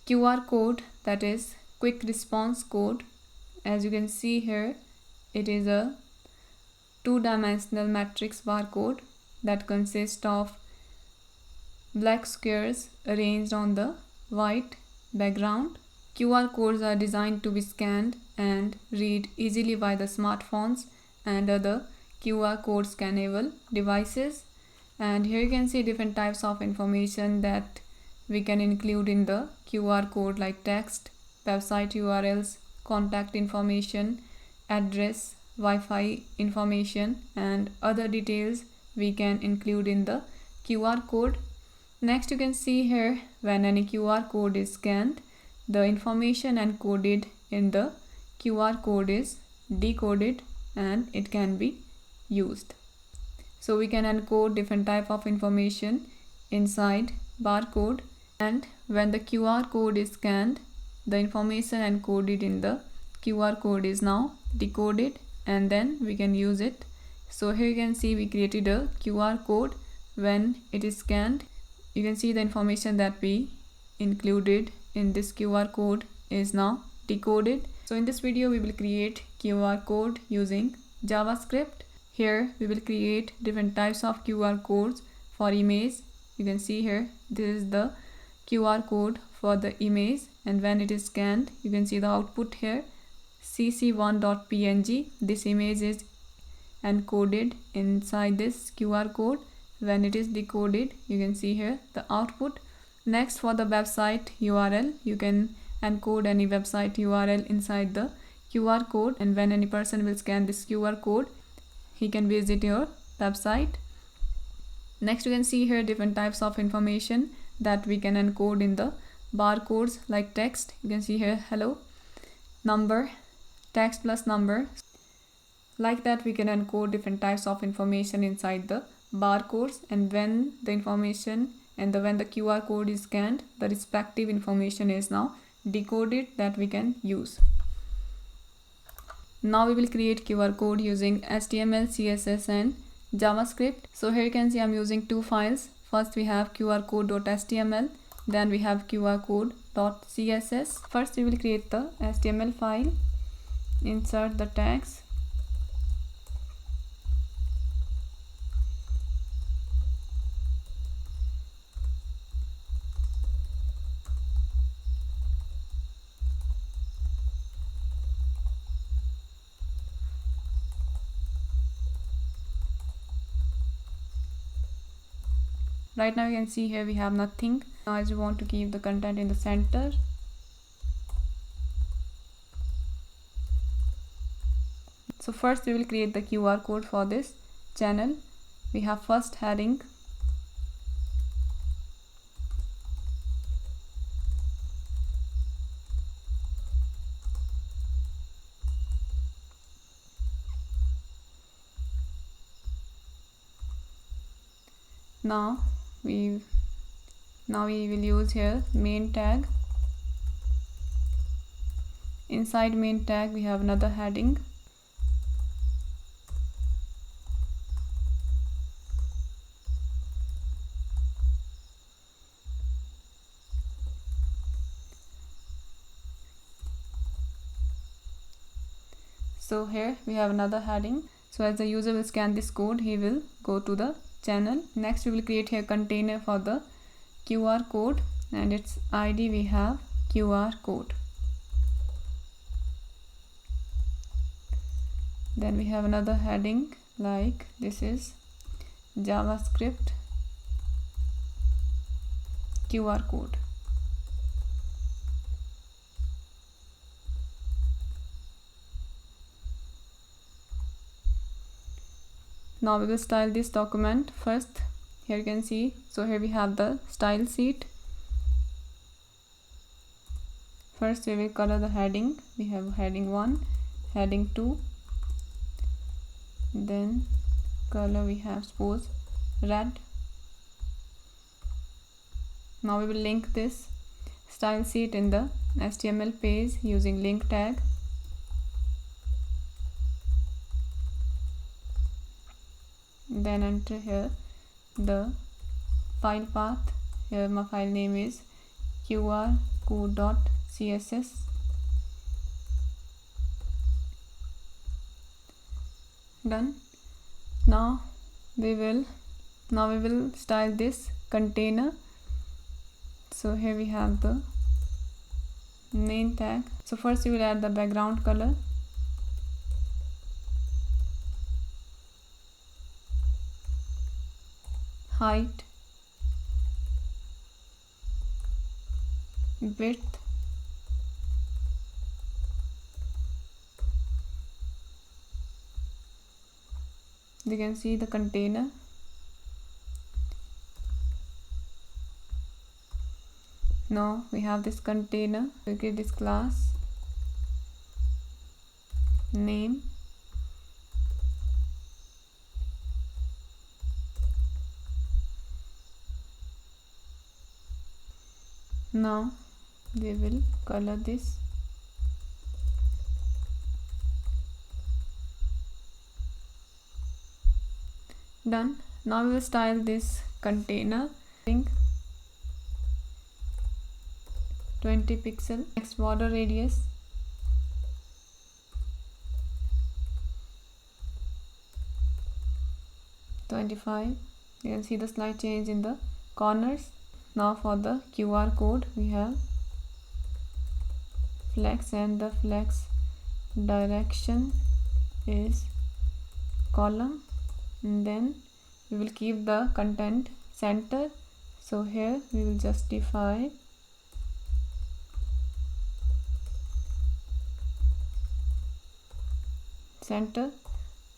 QR code, that is quick response code. As you can see here, it is a two-dimensional matrix barcode that consists of black squares arranged on the white background. QR codes are designed to be scanned and read easily by the smartphones and other QR code scannable devices. And here you can see different types of information that we can include in the QR code, like text, website URLs, contact information, address, Wi-Fi information, and other details we can include in the QR code. Next, you can see here, when any QR code is scanned, the information encoded in the QR code is decoded and it can be used. So we can encode different type of information inside barcode, and when the QR code is scanned, the information encoded in the QR code is now decoded and then we can use it. So here you can see we created a QR code. When it is scanned, you can see the information that we included in this QR code is now decoded. So in this video we will create QR code using JavaScript. Here we will create different types of QR codes for image. You can see here, this is the QR code for the image, and when it is scanned, you can see the output here, cc1.png. This image is encoded inside this QR code. When it is decoded, you can see here the output. Next, for the website URL, you can encode any website URL inside the QR code, and when any person will scan this QR code, he can visit your website. Next, you can see here different types of information that we can encode in the barcodes, like text. You can see here hello, number, text plus number. Like that, we can encode different types of information inside the barcodes, and when the information and when the QR code is scanned, the respective information is now decoded that we can use. Now we will create QR code using HTML, CSS and JavaScript. So here you can see I'm using two files. First we have QR code.html, then we have QR code.css. First we will create the HTML file, insert the tags, right now you can see here we have nothing. Now as we want to keep the content in the center, so first we will create the QR code for this channel. We have first heading, now we will use here main tag. Inside main tag we have another heading, so here we have another heading. So as the user will scan this code, he will go to the channel. Next we will create here container for the QR code, and its ID we have QR code. Then we have another heading, like this is JavaScript QR code. Now we will style this document. First, here you can see, so here we have the style sheet. First we will color the heading. We have heading 1, heading 2, then color we have suppose red. Now we will link this style sheet in the HTML page using link tag. Then enter here the file path. Here my file name is QR code.css. Done. Now we will style this container. So here we have the main tag. So first we will add the background color. Height, width, you can see the container. Now we have this container. We create this class name, now we will color this. Done. Now we will style this container. 20 pixel. Next border radius 25. You can see the slight change in the corners. Now for the QR code we have flex, and the flex direction is column, and then we will keep the content center. So here we will justify center.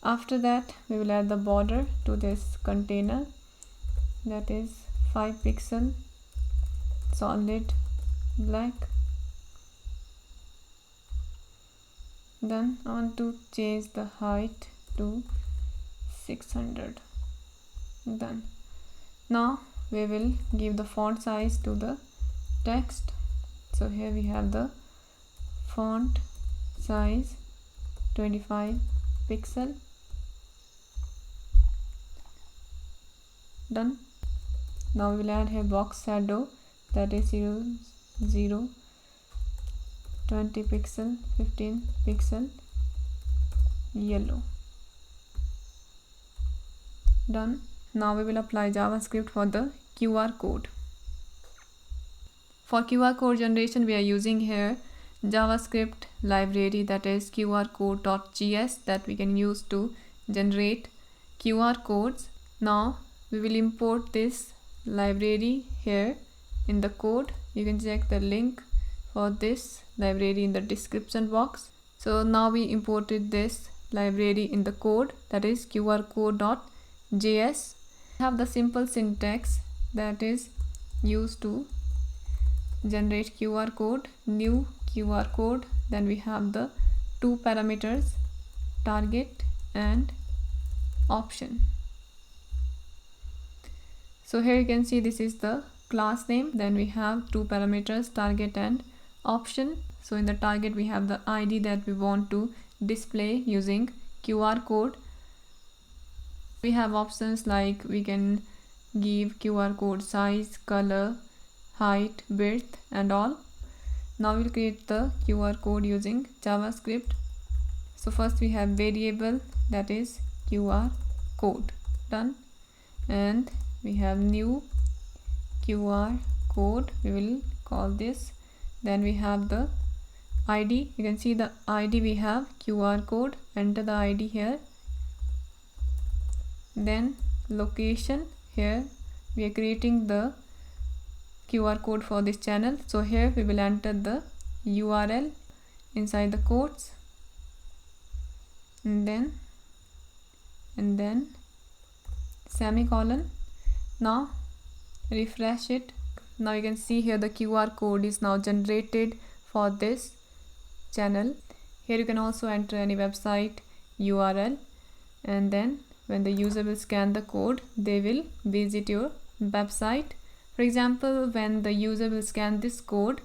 After that we will add the border to this container, that is 5 pixel solid black. Then I want to change the height to 600. Done. Now we will give the font size to the text. So here we have the font size 25 pixel. Done. Now we will add here box shadow, that is 0, 0, 20 pixel, 15 pixel, yellow. Done. Now we will apply JavaScript for the QR code. For QR code generation we are using here JavaScript library, that is QR code.js, that we can use to generate QR codes. Now we will import this library here in the code. You can check the link for this library in the description box. So now we imported this library in the code, that is QR code.js. Have the simple syntax that is used to generate QR code, new QR code. Then we have the two parameters, target and option. So here you can see this is the class name. Then we have two parameters, target and option. So in the target we have the ID that we want to display using QR code. We have options like we can give QR code size, color, height, width and all. Now we'll create the QR code using JavaScript. So first we have variable, that is QR code. Done. And we have new QR code, we will call this. Then we have the ID. You can see the ID, we have QR code, enter the ID here. Then location, here we are creating the QR code for this channel. So here we will enter the URL inside the quotes, and then semicolon. Now refresh it. Now you can see here the QR code is now generated for this channel. Here you can also enter any website URL, and then when the user will scan the code, they will visit your website. For example, when the user will scan this code,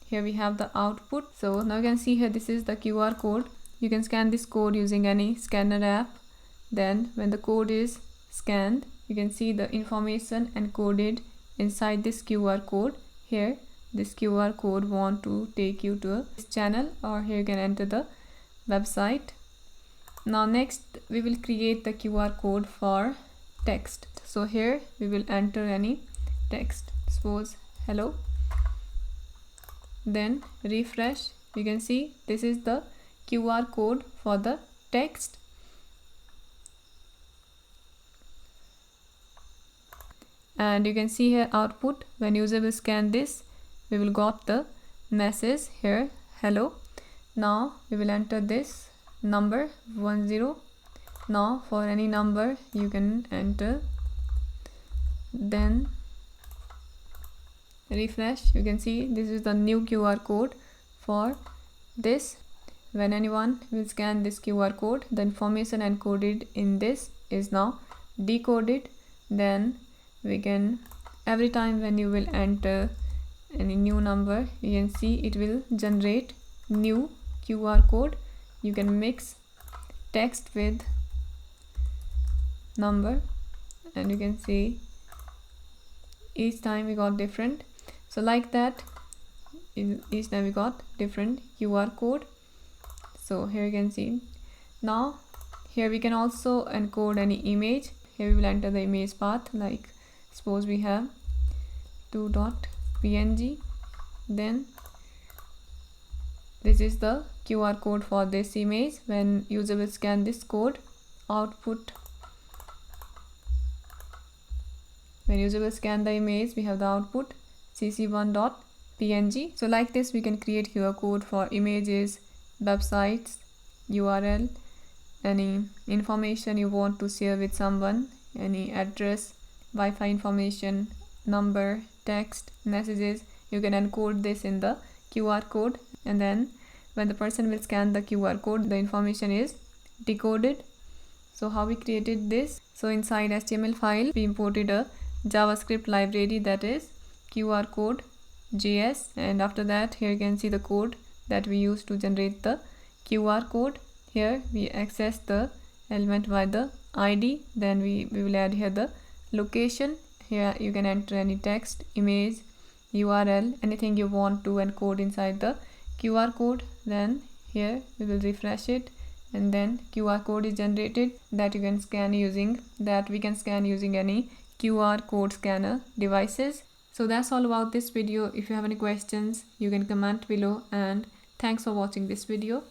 here we have the output. So now you can see here this is the QR code. You can scan this code using any scanner app. Then when the code is scanned, you can see the information encoded inside this QR code. Here this QR code want to take you to this channel, or here you can enter the website. Now next we will create the QR code for text. So here we will enter any text, suppose hello, then refresh. You can see this is the QR code for the text. And you can see here output, when user will scan this, we will got the message here hello. Now we will enter this number 10. Now for any number you can enter, then refresh. You can see this is the new QR code for this. When anyone will scan this QR code, the information encoded in this is now decoded. Then we can, every time when you will enter any new number, you can see it will generate new QR code. You can mix text with number, and you can see each time we got different. So like that, each time we got different QR code. So here you can see. Now here we can also encode any image. Here we will enter the image path, like suppose we have 2.png. then this is the QR code for this image. When user will scan this code, output, when user will scan the image, we have the output cc1.png. so like this we can create QR code for images, websites, URL, any information you want to share with someone, any address, Wi-Fi information, number, text, messages. You can encode this in the QR code, and then when the person will scan the QR code, the information is decoded. So how we created this? So inside HTML file we imported a JavaScript library, that is QR code JS, and after that here you can see the code that we use to generate the QR code. Here we access the element by the ID, then we will add here the location. Here you can enter any text, image, URL, anything you want to encode inside the QR code. Then here we will refresh it, and then QR code is generated that you can scan using, that we can scan using any QR code scanner devices. So that's all about this video. If you have any questions, you can comment below, and thanks for watching this video.